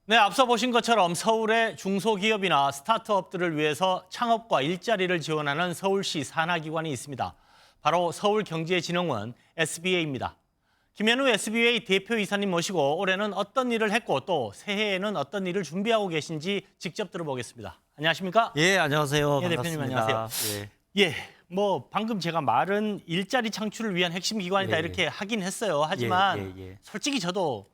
네, 앞서 보신 것처럼 서울의 중소기업이나 스타트업들을 위해서 창업과 일자리를 지원하는 서울시 산하기관이 있습니다. 바로 서울경제진흥원 SBA입니다. 김현우 SBA 대표이사님 모시고 올해는 어떤 일을 했고 또 새해에는 어떤 일을 준비하고 계신지 직접 들어보겠습니다. 안녕하십니까? 예, 안녕하세요. 예, 대표님 반갑습니다. 안녕하세요. 예. 예, 뭐 방금 제가 말은 일자리 창출을 위한 핵심 기관이다 예, 이렇게 하긴 했어요. 하지만 예. 솔직히 저도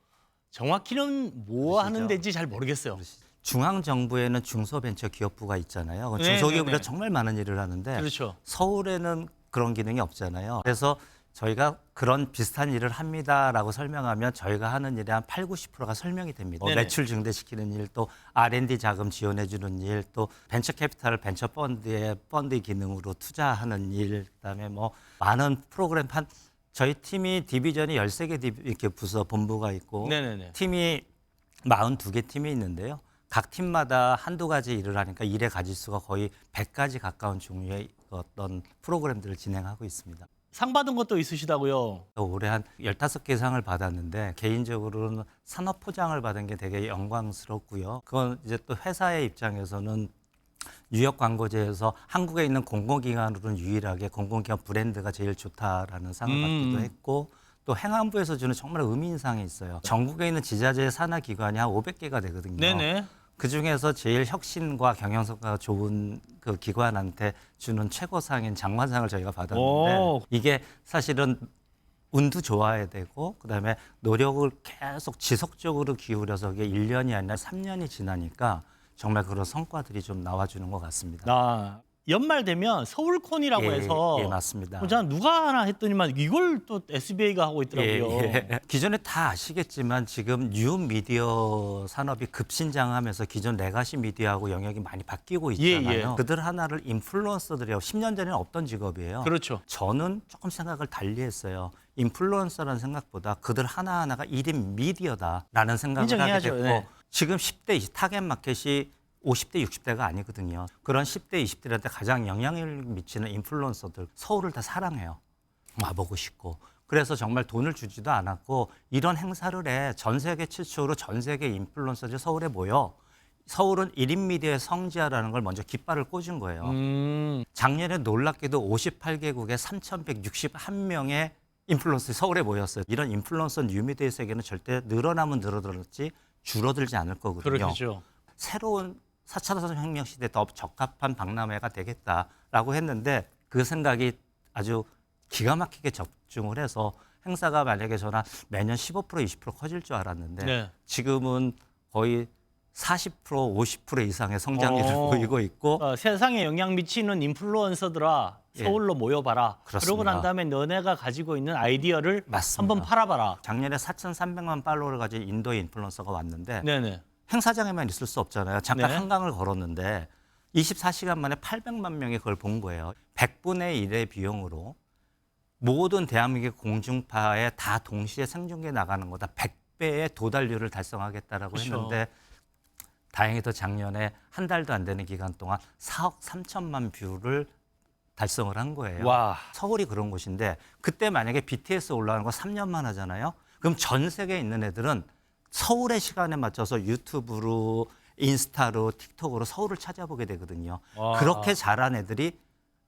정확히는 뭐 하는 그러시죠? 데인지 잘 모르겠어요. 중앙 정부에는 중소벤처기업부가 있잖아요. 네, 중소기업이라 네, 네. 정말 많은 일을 하는데 그렇죠. 서울에는 그런 기능이 없잖아요. 그래서 저희가 그런 비슷한 일을 합니다라고 설명하면 저희가 하는 일의 한 8, 90%가 설명이 됩니다. 네네. 매출 증대시키는 일, 또 R&D 자금 지원해 주는 일, 또 벤처 캐피탈 벤처 펀드의 펀드 기능으로 투자하는 일, 그다음에 뭐 많은 프로그램 저희 팀이 디비전이 13개 이렇게 부서 본부가 있고 네네네. 팀이 42개 팀이 있는데요. 각 팀마다 한두 가지 일을 하니까 일의 가지수가 거의 100가지 가까운 종류의 어떤 프로그램들을 진행하고 있습니다. 상 받은 것도 있으시다고요? 올해 한 15개 상을 받았는데 개인적으로는 산업포장을 받은 게 되게 영광스럽고요. 그건 이제 또 회사의 입장에서는 뉴욕광고제에서 한국에 있는 공공기관으로는 유일하게 공공기관 브랜드가 제일 좋다라는 상을 받기도 했고 또 행안부에서 주는 정말 의미 있는 상이 있어요. 전국에 있는 지자체 산하기관이 한 500개가 되거든요. 네네. 그중에서 제일 혁신과 경영성과가 좋은 그 기관한테 주는 최고상인 장관상을 저희가 받았는데 오. 이게 사실은 운도 좋아야 되고 그다음에 노력을 계속 지속적으로 기울여서 이게 1년이 아니라 3년이 지나니까 정말 그런 성과들이 좀 나와주는 것 같습니다. 나 연말 되면 서울콘이라고 해서 예, 맞습니다. 저는 누가 하나 했더니만 이걸 또 SBA가 하고 있더라고요. 기존에 다 아시겠지만 지금 뉴 미디어 산업이 급신장하면서 기존 레가시 미디어하고 영역이 많이 바뀌고 있잖아요. 예. 그들 하나를 인플루언서들이에요. 10년 전에는 없던 직업이에요. 그렇죠. 저는 조금 생각을 달리 했어요. 인플루언서라는 생각보다 그들 하나하나가 1인 미디어다라는 생각을 인정해야죠. 하게 됐고 네. 지금 10대 타겟 마켓이 50대, 60대가 아니거든요. 그런 10대, 20대한테 가장 영향을 미치는 인플루언서들 서울을 다 사랑해요. 와보고 싶고. 그래서 정말 돈을 주지도 않았고 이런 행사를 해. 전 세계 최초로 전 세계 인플루언서들이 서울에 모여. 서울은 1인 미디어의 성지야라는 걸 먼저 깃발을 꽂은 거예요. 작년에 놀랍게도 58개국에 3,161명의 인플루언서들이 서울에 모였어요. 이런 인플루언서 뉴미디어의 세계는 절대 늘어나면 늘어들었지 줄어들지 않을 거거든요. 그렇죠. 새로운 4차 산업혁명 시대에 더 적합한 박람회가 되겠다라고 했는데 그 생각이 아주 기가 막히게 접종을 해서 행사가 만약에 저는 매년 15% 20% 커질 줄 알았는데 네. 지금은 거의 40% 50% 이상의 성장률을 보이고 있고 세상에 영향 미치는 인플루언서들아 예. 서울로 모여봐라. 그렇습니다. 그러고 난 다음에 너네가 가지고 있는 아이디어를 맞습니다. 한번 팔아봐라. 작년에 4,300만 팔로워를 가진 인도의 인플루언서가 왔는데 네네. 행사장에만 있을 수 없잖아요. 잠깐 네. 한강을 걸었는데 24시간 만에 800만 명이 그걸 본 거예요. 100분의 1의 비용으로 모든 대한민국 공중파에 다 동시에 생중계 나가는 거다. 100배의 도달률을 달성하겠다라고 그렇죠. 했는데 다행히도 작년에 한 달도 안 되는 기간 동안 4억 3천만 뷰를 달성을 한 거예요. 와. 서울이 그런 곳인데 그때 만약에 BTS 올라가는 거 3년만 하잖아요. 그럼 전 세계에 있는 애들은 서울의 시간에 맞춰서 유튜브로 인스타로 틱톡으로 서울을 찾아보게 되거든요. 와. 그렇게 잘한 애들이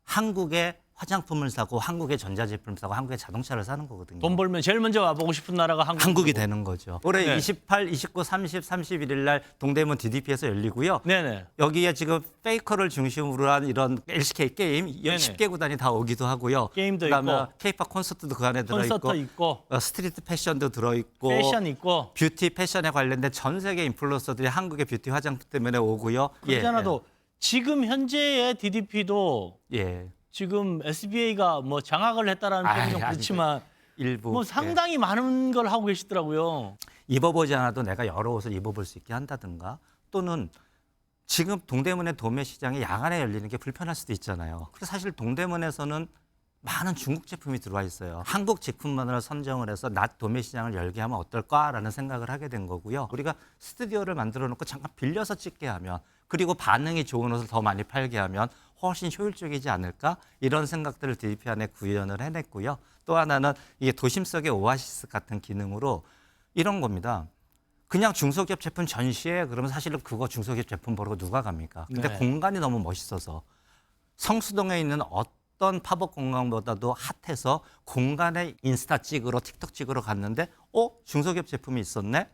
한국의 화장품을 사고 한국의 전자제품을 사고 한국의 자동차를 사는 거거든요. 돈 벌면 제일 먼저 와보고 싶은 나라가 한국이 되는 거죠. 올해 네. 28, 29, 30, 31일 날 동대문 DDP에서 열리고요. 네네. 여기에 지금 페이커를 중심으로 한 이런 LCK 게임 네네. 10개 구단이 다 오기도 하고요. 게임도 그다음에 있고. K-팝 콘서트도 그 안에 들어있고 콘서트 있고 스트리트 패션도 들어있고 패션 있고 뷰티 패션에 관련된 전 세계 인플루언서들이 한국의 뷰티 화장품 때문에 오고요. 그러잖아도 지금 현재의 DDP도 예. 지금 SBA가 뭐 장악을 했다라는 표현이 좀 아니, 그렇지만 일부 뭐 예. 상당히 많은 걸 하고 계시더라고요. 입어보지 않아도 내가 여러 옷을 입어볼 수 있게 한다든가 또는 지금 동대문의 도매 시장이 야간에 열리는 게 불편할 수도 있잖아요. 그래서 사실 동대문에서는 많은 중국 제품이 들어와 있어요. 한국 제품만을 선정을 해서 낮 도매 시장을 열게 하면 어떨까라는 생각을 하게 된 거고요. 우리가 스튜디오를 만들어 놓고 잠깐 빌려서 찍게 하면 그리고 반응이 좋은 옷을 더 많이 팔게 하면 훨씬 효율적이지 않을까? 이런 생각들을 DDP 안에 구현을 해냈고요. 또 하나는 이게 도심 속의 오아시스 같은 기능으로 이런 겁니다. 그냥 중소기업 제품 전시회 그러면 사실은 그거 중소기업 제품 보러 누가 갑니까? 근데 네. 공간이 너무 멋있어서 성수동에 있는 어떤 팝업 공간보다도 핫해서 공간에 인스타 찍으러 틱톡 찍으러 갔는데 중소기업 제품이 있었네?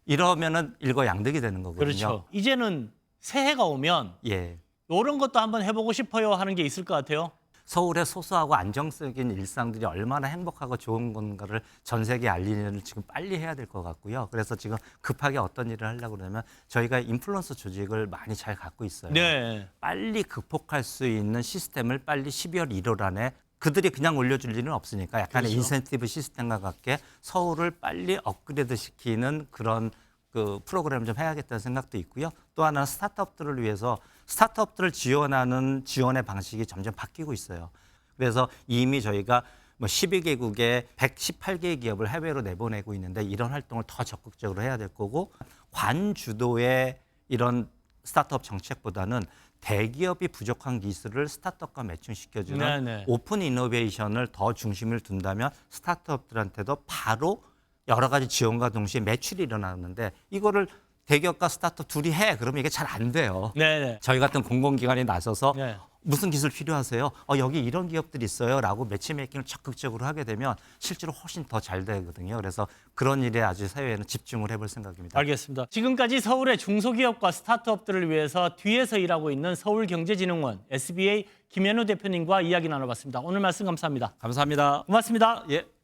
이러면은 일거양득이 되는 거거든요. 그렇죠. 이제는 새해가 오면 예. 이런 것도 한번 해보고 싶어요 하는 게 있을 것 같아요. 서울의 소소하고 안정적인 일상들이 얼마나 행복하고 좋은 건가를 전 세계에 알리는 일을 지금 빨리 해야 될 것 같고요. 그래서 지금 급하게 어떤 일을 하려고 그러면 저희가 인플루언서 조직을 많이 잘 갖고 있어요. 네. 빨리 극복할 수 있는 시스템을 빨리 12월 1일 안에 그들이 그냥 올려줄 일은 없으니까 약간의 그렇죠. 인센티브 시스템과 같게 서울을 빨리 업그레이드 시키는 그런 그 프로그램을 좀 해야겠다는 생각도 있고요. 또 하나는 스타트업들을 위해서 스타트업들을 지원하는 지원의 방식이 점점 바뀌고 있어요. 그래서 이미 저희가 12개국에 118개의 기업을 해외로 내보내고 있는데 이런 활동을 더 적극적으로 해야 될 거고 관주도의 이런 스타트업 정책보다는 대기업이 부족한 기술을 스타트업과 매칭시켜주는 네네. 오픈 이노베이션을 더 중심을 둔다면 스타트업들한테도 바로 여러 가지 지원과 동시에 매출이 일어나는데 이거를 대기업과 스타트업 둘이 해. 그러면 이게 잘 안 돼요. 네네. 저희 같은 공공기관이 나서서 네. 무슨 기술 필요하세요? 여기 이런 기업들이 있어요. 라고 매치메이킹을 적극적으로 하게 되면 실제로 훨씬 더 잘 되거든요. 그래서 그런 일에 아주 사회에는 집중을 해볼 생각입니다. 알겠습니다. 지금까지 서울의 중소기업과 스타트업들을 위해서 뒤에서 일하고 있는 서울경제진흥원 SBA 김현우 대표님과 이야기 나눠봤습니다. 오늘 말씀 감사합니다. 감사합니다. 고맙습니다. 예.